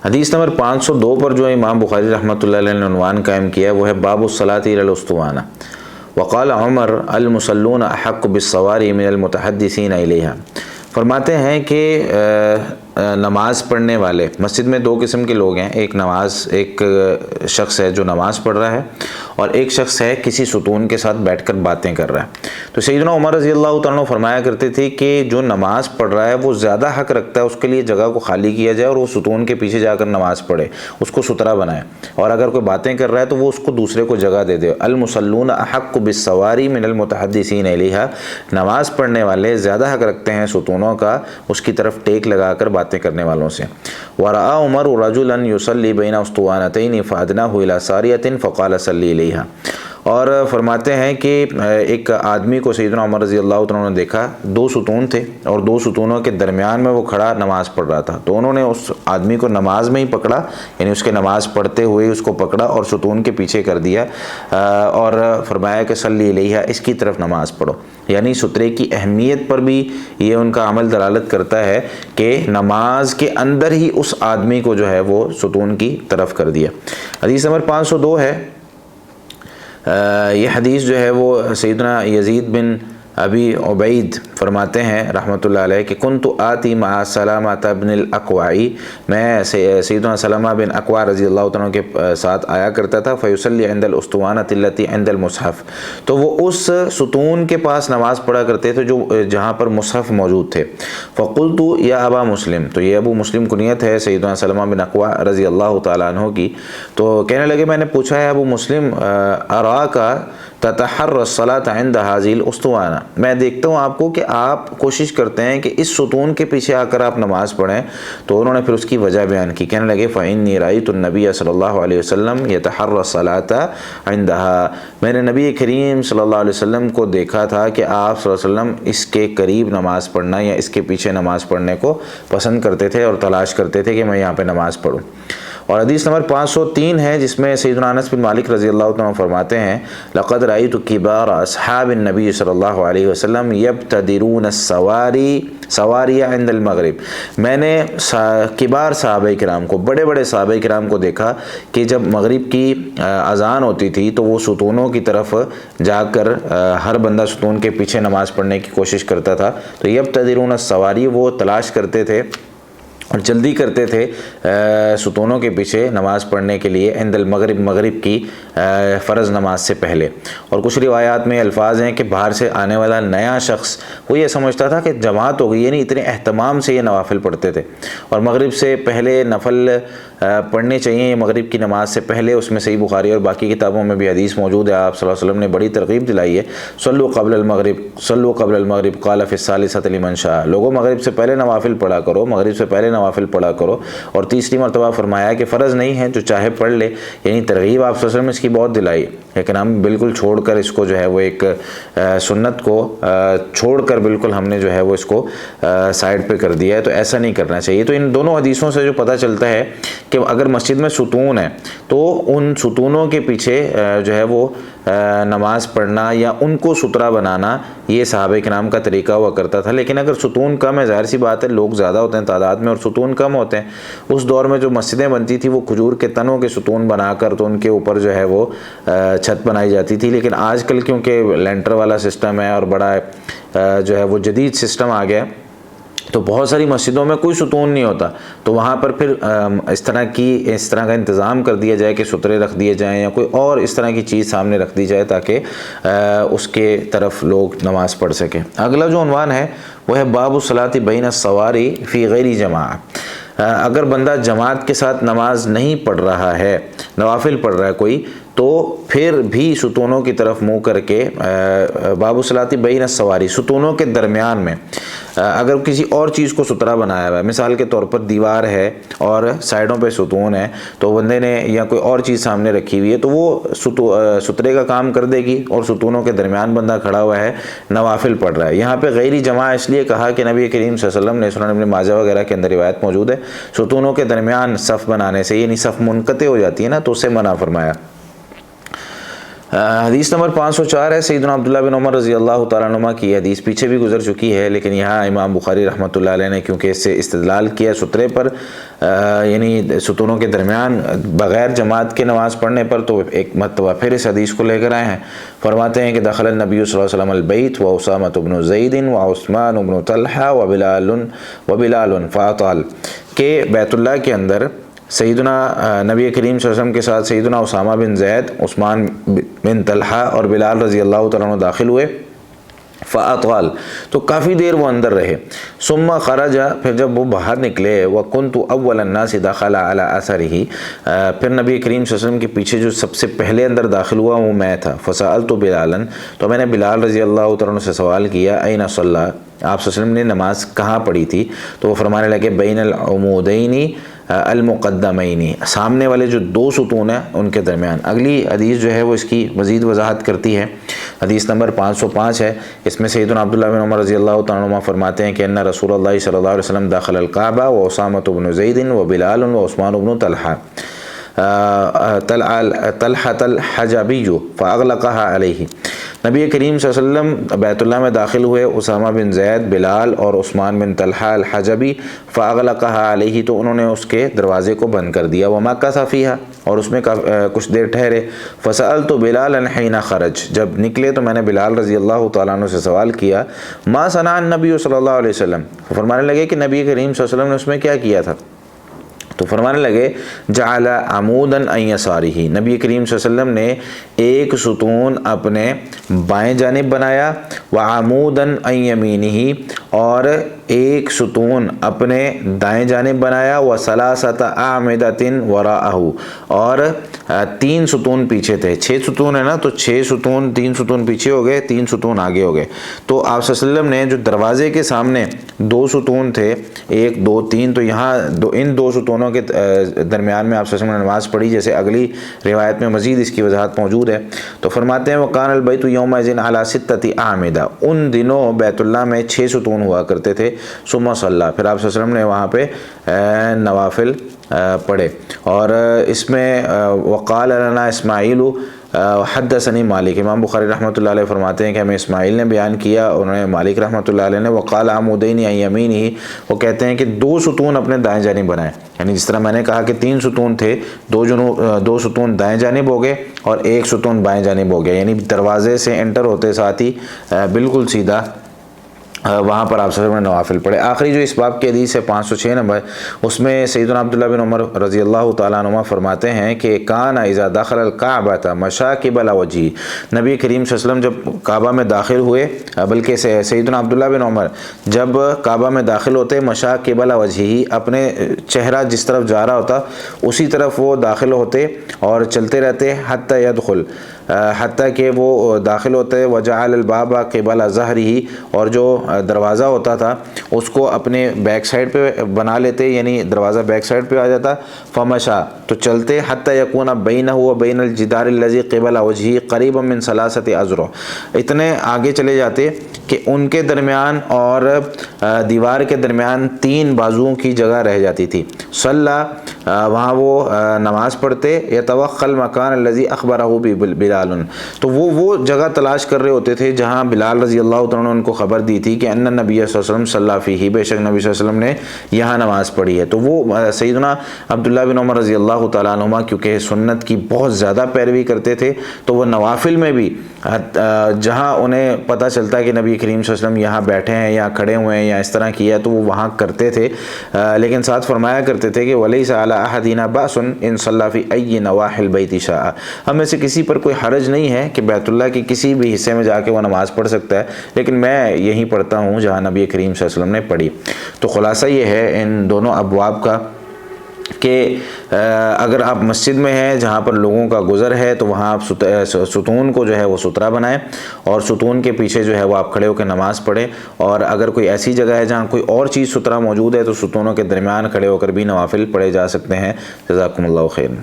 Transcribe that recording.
حدیث نمبر 502 پر جو امام بخاری رحمۃ اللہ علیہ نے عنوان قائم کیا وہ ہے باب الصلاۃ علی الاسطوانہ وقال عمر المصلون احق بالصواری من المتحدثین الیہا۔ فرماتے ہیں کہ نماز پڑھنے والے مسجد میں دو قسم کے لوگ ہیں، ایک شخص ہے جو نماز پڑھ رہا ہے اور ایک شخص ہے کسی ستون کے ساتھ بیٹھ کر باتیں کر رہا ہے۔ تو سیدنا عمر رضی اللہ تعالیٰ عنہ فرمایا کرتے تھے کہ جو نماز پڑھ رہا ہے وہ زیادہ حق رکھتا ہے اس کے لیے جگہ کو خالی کیا جائے اور وہ ستون کے پیچھے جا کر نماز پڑھے، اس کو سترا بنائے، اور اگر کوئی باتیں کر رہا ہے تو وہ اس کو دوسرے کو جگہ دے دے۔ المصلون احق بالصواری من المتحدثین الیہا، نماز پڑھنے والے زیادہ حق رکھتے ہیں ستونوں کا اس کی طرف ٹیک لگا کر باتیں کرنے والوں سے۔ ورأى عمر رجلا يصلي بين اسطوانتين فأدناه إلى سارية فقال صلي إليها۔ اور فرماتے ہیں کہ ایک آدمی کو سیدنا عمر رضی اللہ عنہ نے دیکھا، دو ستون تھے اور دو ستونوں کے درمیان میں وہ کھڑا نماز پڑھ رہا تھا، تو انہوں نے اس آدمی کو نماز میں ہی پکڑا، یعنی اس کے نماز پڑھتے ہوئے اس کو پکڑا اور ستون کے پیچھے کر دیا اور فرمایا کہ صلی علیہ، اس کی طرف نماز پڑھو۔ یعنی سترے کی اہمیت پر بھی یہ ان کا عمل دلالت کرتا ہے کہ نماز کے اندر ہی اس آدمی کو جو ہے وہ ستون کی طرف کر دیا۔ حدیث نمبر 502 ہے، یہ حدیث جو ہے وہ سیدنا یزید بن ابی عبید فرماتے ہیں رحمۃ اللہ علیہ کہ کنت آتی مع سلامۃ بن الاکوع، میں سیدنا سلامہ بن اکوع رضی اللہ عنہ کے ساتھ آیا کرتا تھا، فیصلی عند الاسطوانۃ التی عند المصحف، تو وہ اس ستون کے پاس نماز پڑھا کرتے تھے جو جہاں پر مصحف موجود تھے۔ فقلت یا ابا مسلم، تو یہ ابو مسلم کنیت ہے سیدنا سلامہ بن اکوع رضی اللہ تعالیٰ عنہ کی، تو کہنے لگے میں نے پوچھا ہے ابو مسلم اراک تتحر الصلاۃ عند هذه الاسطوانہ، میں دیکھتا ہوں آپ کو کہ آپ کوشش کرتے ہیں کہ اس ستون کے پیچھے آ کر آپ نماز پڑھیں۔ تو انہوں نے پھر اس کی وجہ بیان کی، کہنے لگے فإنی رأیت النبی صلی اللہ علیہ وسلم یتحر الصلاۃ عندها، میں نے نبی کریم صلی اللہ علیہ وسلم کو دیکھا تھا کہ آپ صلی اللہ علیہ وسلم اس کے قریب نماز پڑھنا یا اس کے پیچھے نماز پڑھنے کو پسند کرتے تھے اور تلاش کرتے تھے کہ میں یہاں پہ نماز پڑھوں۔ اور حدیث نمبر 503 ہے جس میں سیدنا انس بن مالک رضی اللہ عنہ فرماتے ہیں لقد رأیت کبار اصحاب النبی صلی اللہ علیہ وسلم یبتدرون السواری عند المغرب، میں نے کبار صحابہ کرام کو، بڑے بڑے صحابہ کرام کو دیکھا کہ جب مغرب کی اذان ہوتی تھی تو وہ ستونوں کی طرف جا کر ہر بندہ ستون کے پیچھے نماز پڑھنے کی کوشش کرتا تھا۔ تو یبتدرون السواری، وہ تلاش کرتے تھے اور جلدی کرتے تھے ستونوں کے پیچھے نماز پڑھنے کے لیے عند المغرب، مغرب کی فرض نماز سے پہلے۔ اور کچھ روایات میں الفاظ ہیں کہ باہر سے آنے والا نیا شخص وہ یہ سمجھتا تھا کہ جماعت ہو گئی، یعنی اتنے اہتمام سے یہ نوافل پڑھتے تھے، اور مغرب سے پہلے نفل پڑھنے چاہیے مغرب کی نماز سے پہلے۔ اس میں صحیح بخاری اور باقی کتابوں میں بھی حدیث موجود ہے، آپ صلی اللہ علیہ وسلم نے بڑی ترغیب دلائی ہے، صلوا قبل المغرب، صلوا قبل المغرب قال فی الثالثۃ لمن شاء، لوگوں مغرب سے پہلے نوافل پڑھا کرو، مغرب سے پہلے نوافل پڑھا کرو۔ اور تیسری مرتبہ فرمایا کہ فرض نہیں ہے، جو چاہے پڑھ لے، یعنی ترغیب آپ صلی اللہ علیہ وسلم نے اس کی بہت دلائی، لیکن ہم بالکل چھوڑ کر اس کو جو ہے وہ ایک سنت کو چھوڑ کر بالکل ہم نے جو ہے وہ اس کو سائڈ پہ کر دیا ہے، تو ایسا نہیں کرنا چاہیے۔ تو ان دونوں حدیثوں سے جو پتہ چلتا ہے کہ اگر مسجد میں ستون ہے تو ان ستونوں کے پیچھے جو ہے وہ نماز پڑھنا یا ان کو سترا بنانا یہ صحابہ کرام کا طریقہ ہوا کرتا تھا۔ لیکن اگر ستون کم ہے، ظاہر سی بات ہے لوگ زیادہ ہوتے ہیں تعداد میں اور ستون کم ہوتے ہیں، اس دور میں جو مسجدیں بنتی تھی وہ کھجور کے تنوں کے ستون بنا کر تو ان کے اوپر جو ہے وہ چھت بنائی جاتی تھی۔ لیکن آج کل کیونکہ لینٹر والا سسٹم ہے اور بڑا جو ہے وہ جدید سسٹم آ گیا، تو بہت ساری مسجدوں میں کوئی ستون نہیں ہوتا، تو وہاں پر پھر اس طرح کا انتظام کر دیا جائے کہ سترے رکھ دیے جائیں یا کوئی اور اس طرح کی چیز سامنے رکھ دی جائے تاکہ اس کے طرف لوگ نماز پڑھ سکیں۔ اگلا جو عنوان ہے وہ ہے باب الصلاۃ بین السواری فی غیر جماعت، اگر بندہ جماعت کے ساتھ نماز نہیں پڑھ رہا ہے، نوافل پڑھ رہا ہے کوئی، تو پھر بھی ستونوں کی طرف منہ کر کے باب الصلاۃ بین السواری، ستونوں کے درمیان میں اگر کسی اور چیز کو سترا بنایا ہوا ہے، مثال کے طور پر دیوار ہے اور سائڈوں پہ ستون ہے، تو بندے نے یا کوئی اور چیز سامنے رکھی ہوئی ہے تو وہ سترے کا کام کر دے گی، اور ستونوں کے درمیان بندہ کھڑا ہوا ہے نوافل پڑھ رہا ہے۔ یہاں پہ غیر جماع اس لیے کہا کہ نبی کریم صلی اللہ علیہ وسلم نے سنن ابن ماجہ وغیرہ کے اندر روایت موجود ہے، ستونوں کے درمیان صف بنانے سے، یعنی صف منقطع ہو جاتی ہے نا، تو اس سے منع فرمایا۔ حدیث نمبر 504 ہے سیدنا عبداللہ بن عمر رضی اللہ تعالیٰ عنہما کی حدیث پیچھے بھی گزر چکی ہے، لیکن یہاں امام بخاری رحمۃ اللہ علیہ نے کیونکہ اس سے استدلال کیا سترے پر، یعنی ستونوں کے درمیان بغیر جماعت کے نماز پڑھنے پر، تو ایک مرتبہ پھر اس حدیث کو لے کر آئے ہیں۔ فرماتے ہیں کہ دخل النبی صلی اللہ علیہ وسلم البیت و اسامۃ بن زید و عثمان بن طلحہ و بلال فاطال، کہ بیت اللہ کے اندر سیدنا نبی کریم صلی اللہ علیہ وسلم کے ساتھ سیدنا اسامہ بن زید، عثمان بن طلحہ اور بلال رضی اللہ تعالیٰ عنہ داخل ہوئے، فاطال، تو کافی دیر وہ اندر رہے، ثم خرج، پھر جب وہ باہر نکلے، وکنت اول الناس دخل علی اثرہ، پھر نبی کریم صلی اللہ علیہ وسلم کے پیچھے جو سب سے پہلے اندر داخل ہوا وہ میں تھا، فسألت بلالا، تو میں نے بلال رضی اللہ تعالیٰ عنہ سے سوال کیا، این صلی، آپ صلی اللہ علیہ وسلم نے نماز کہاں پڑھی تھی؟ تو وہ فرمانے لگے بین العمودین المقدمین، سامنے والے جو دو ستون ہیں ان کے درمیان۔ اگلی حدیث جو ہے وہ اس کی مزید وضاحت کرتی ہے، حدیث نمبر 505 ہے، اس میں سیدنا عبداللہ بن عمر رضی اللہ تعالیٰ عنہ فرماتے ہیں کہ ان رسول اللہ صلی اللہ علیہ وسلم داخل الکعبہ و اسامۃ بن زید و بلال و عثمان بن طلحہ طلحۃ الحجبی فاغلقها علیہ، نبی کریم صلی اللہ علیہ وسلم بیت اللہ میں داخل ہوئے، اسامہ بن زید، بلال اور عثمان بن طلحہ الحجبی، فاغلقها علیہ، تو انہوں نے اس کے دروازے کو بند کر دیا، ومکث فیہا، اور اس میں کچھ دیر ٹھہرے، فسألت بلالا حین خرج، جب نکلے تو میں نے بلال رضی اللہ تعالیٰ عنہ سے سوال کیا، ما صنع النبی صلی اللہ علیہ وسلم، فرمانے لگے کہ نبی کریم صلی اللہ علیہ وسلم نے اس میں کیا کیا تھا؟ تو فرمانے لگے جعل عمودا عن یسارہ، نبی کریم صلی اللہ علیہ وسلم نے ایک ستون اپنے بائیں جانب بنایا، وعمودا عن یمینہ، اور ایک ستون اپنے دائیں جانب بنایا، وثلاثۃ اعمدۃ وراءہ، اور 3 ستون پیچھے تھے، 6 ستون ہے نا، تو 6 ستون، 3 ستون پیچھے ہو گئے، 3 ستون آگے ہو گئے۔ تو آپ صلی اللہ علیہ وسلم نے جو دروازے کے سامنے 2 ستون تھے، 1 2 3، تو یہاں ان 2 ستونوں کے درمیان میں آپ صلی اللہ علیہ وسلم نے نماز پڑھی، جیسے اگلی روایت میں مزید اس کی وضاحت موجود ہے۔ تو فرماتے ہیں وکان البیت یومئذ علی 6 اعمدہ، ان دنوں بیت اللہ میں 6 ستون ہوا کرتے تھے، ثم صلی، پھر آپ صلی اللہ علیہ وسلم نے وہاں پہ نوافل پڑھے۔ اور اس میں وقال لنا اسماعیل حدثنی مالک، امام بخاری رحمۃ اللہ علیہ فرماتے ہیں کہ ہمیں اسماعیل نے بیان کیا، انہوں نے مالک رحمۃ اللہ علیہ نے، وقال عمودین عن یمینہ، وہ کہتے ہیں کہ 2 ستون اپنے دائیں جانب بنائے، یعنی جس طرح میں نے کہا کہ 3 ستون تھے، 2 ستون دائیں جانب ہو گئے اور 1 ستون بائیں جانب ہو گیا، یعنی دروازے سے انٹر ہوتے ساتھ ہی بالکل سیدھا وہاں پر آپ صلی اللہ علیہ وسلم نے نوافل پڑھے۔ آخری جو اس باب کی حدیث ہے 506 نمبر، اس میں سیدنا عبداللہ بن عمر رضی اللہ تعالیٰ عنہ فرماتے ہیں کہ کان اذا دخل الکعبۃ مشى قبل وجهہ، نبی کریم صلی اللہ علیہ وسلم جب کعبہ میں داخل ہوئے، بلکہ سیدنا عبداللہ بن عمر جب کعبہ میں داخل ہوتے، مشى قبل وجهہ، اپنے چہرہ جس طرف جا رہا ہوتا اسی طرف وہ داخل ہوتے اور چلتے رہتے، حتی يدخل، حتیٰ کہ وہ داخل ہوتے، وجعل الباب قبل ظہرہ، اور جو دروازہ ہوتا تھا اس کو اپنے بیک سائڈ پہ بنا لیتے، یعنی دروازہ بیک سائڈ پہ آ جاتا، فمشا، تو چلتے، حتی یکون بینہ و بین الجدار الذی قبل وجہہ قریبا من 3 اذرع، اتنے آگے چلے جاتے کہ ان کے درمیان اور دیوار کے درمیان 3 بازوؤں کی جگہ رہ جاتی تھی۔ صلی، وہاں وہ نماز پڑھتے، یتوخى المکان الذی اخبرہ بلال، تو وہ جگہ تلاش کر رہے ہوتے تھے جہاں بلال رضی اللہ تعالیٰ عنہ ان کو خبر دی تھی کہ ان نبی صلی اللہ علیہ وسلم صلی فیہ، بے شک نبی صلی اللہ علیہ وسلم نے یہاں نماز پڑھی ہے۔ تو وہ سیدنا عبداللہ بن عمر رضی اللہ تعالیٰ عنہما کیونکہ سنت کی بہت زیادہ پیروی کرتے تھے، تو وہ نوافل میں بھی جہاں انہیں پتہ چلتا ہے کہ نبی کریم صلی اللہ علیہ وسلم یہاں بیٹھے ہیں یا کھڑے ہوئے ہیں یا اس طرح کیا ہے تو وہ وہاں کرتے تھے، لیکن ساتھ فرمایا کرتے تھے کہ وَلَيْسَ عَلَىٰ أَحَدِنَا بَأْسٌ إِن صَلَّىٰ فِي أَيِّ نَوَاحِي الْبَيْتِ شَاءَ، ہم میں سے کسی پر کوئی حرج نہیں ہے کہ بیت اللہ کے کسی بھی حصے میں جا کے وہ نماز پڑھ سکتا ہے، لیکن میں یہیں پڑھتا ہوں جہاں نبی کریم صلی اللہ علیہ وسلم نے پڑھی۔ تو خلاصہ یہ ہے ان دونوں ابواب کا کہ اگر آپ مسجد میں ہیں جہاں پر لوگوں کا گزر ہے تو وہاں آپ ستون کو جو ہے وہ سترا بنائیں، اور ستون کے پیچھے جو ہے وہ آپ کھڑے ہو کے نماز پڑھیں، اور اگر کوئی ایسی جگہ ہے جہاں کوئی اور چیز سترا موجود ہے تو ستونوں کے درمیان کھڑے ہو کر بھی نوافل پڑھے جا سکتے ہیں۔ جزاکم اللہ خیر۔